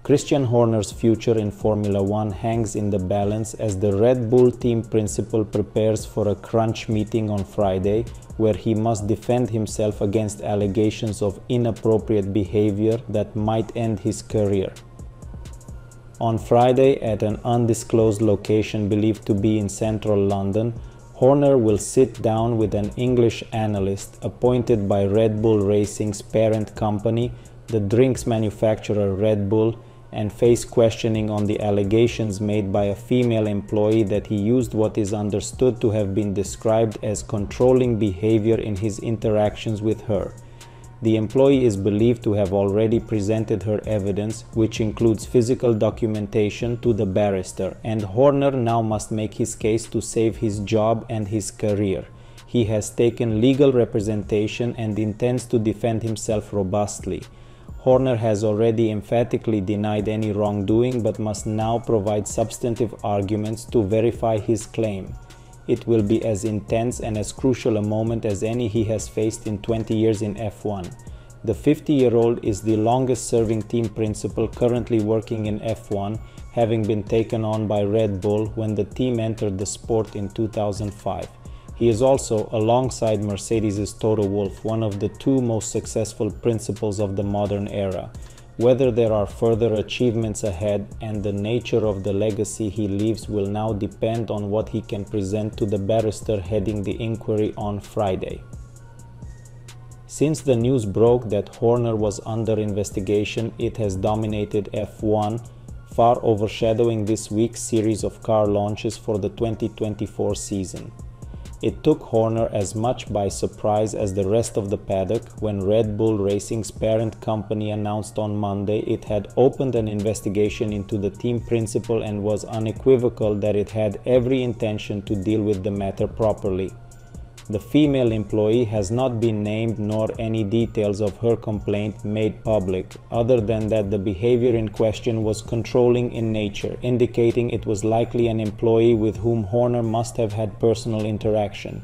Christian Horner's future in Formula One hangs in the balance as the Red Bull team principal prepares for a crunch meeting on Friday, where he must defend himself against allegations of inappropriate behavior that might end his career. On Friday, at an undisclosed location believed to be in central London, Horner will sit down with an English analyst appointed by Red Bull Racing's parent company, the drinks manufacturer Red Bull, and face questioning on the allegations made by a female employee that he used what is understood to have been described as controlling behavior in his interactions with her. The employee is believed to have already presented her evidence, which includes physical documentation, to the barrister, and Horner now must make his case to save his job and his career. He has taken legal representation and intends to defend himself robustly. Horner has already emphatically denied any wrongdoing but must now provide substantive arguments to verify his claim. It will be as intense and as crucial a moment as any he has faced in 20 years in F1. The 50-year-old is the longest-serving team principal currently working in F1, having been taken on by Red Bull when the team entered the sport in 2005. He is also, alongside Mercedes' Toto Wolff, one of the two most successful principals of the modern era. Whether there are further achievements ahead and the nature of the legacy he leaves will now depend on what he can present to the barrister heading the inquiry on Friday. Since the news broke that Horner was under investigation, it has dominated F1, far overshadowing this week's series of car launches for the 2024 season. It took Horner as much by surprise as the rest of the paddock when Red Bull Racing's parent company announced on Monday it had opened an investigation into the team principal and was unequivocal that it had every intention to deal with the matter properly. The female employee has not been named nor any details of her complaint made public, other than that the behavior in question was controlling in nature, indicating it was likely an employee with whom Horner must have had personal interaction.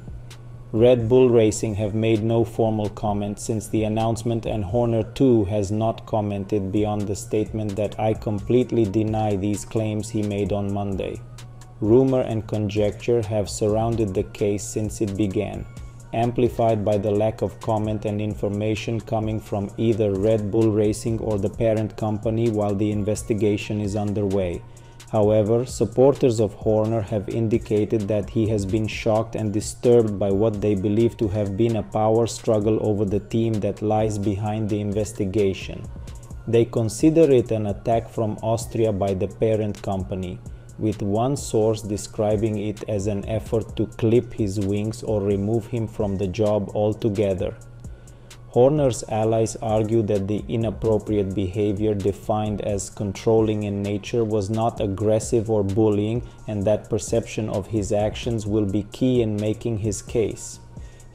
Red Bull Racing have made no formal comment since the announcement, and Horner too has not commented beyond the statement that "I completely deny these claims" he made on Monday. Rumor and conjecture have surrounded the case since it began, amplified by the lack of comment and information coming from either Red Bull Racing or the parent company while the investigation is underway. However, supporters of Horner have indicated that he has been shocked and disturbed by what they believe to have been a power struggle over the team that lies behind the investigation. They consider it an attack from Austria by the parent company, with one source describing it as an effort to clip his wings or remove him from the job altogether. Horner's allies argue that the inappropriate behavior defined as controlling in nature was not aggressive or bullying, and that perception of his actions will be key in making his case.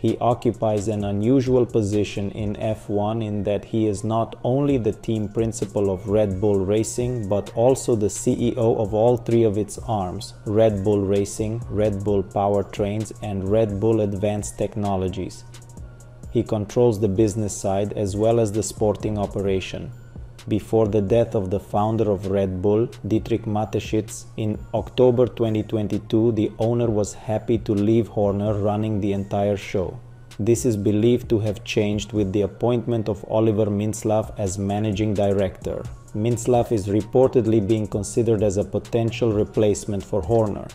He occupies an unusual position in F1 in that he is not only the team principal of Red Bull Racing, but also the CEO of all three of its arms: Red Bull Racing, Red Bull Powertrains, and Red Bull Advanced Technologies. He controls the business side as well as the sporting operation. Before the death of the founder of Red Bull, Dietrich Mateschitz, in October 2022, the owner was happy to leave Horner running the entire show. This is believed to have changed with the appointment of Oliver Mintzlaff as managing director. Mintzlaff is reportedly being considered as a potential replacement for Horner.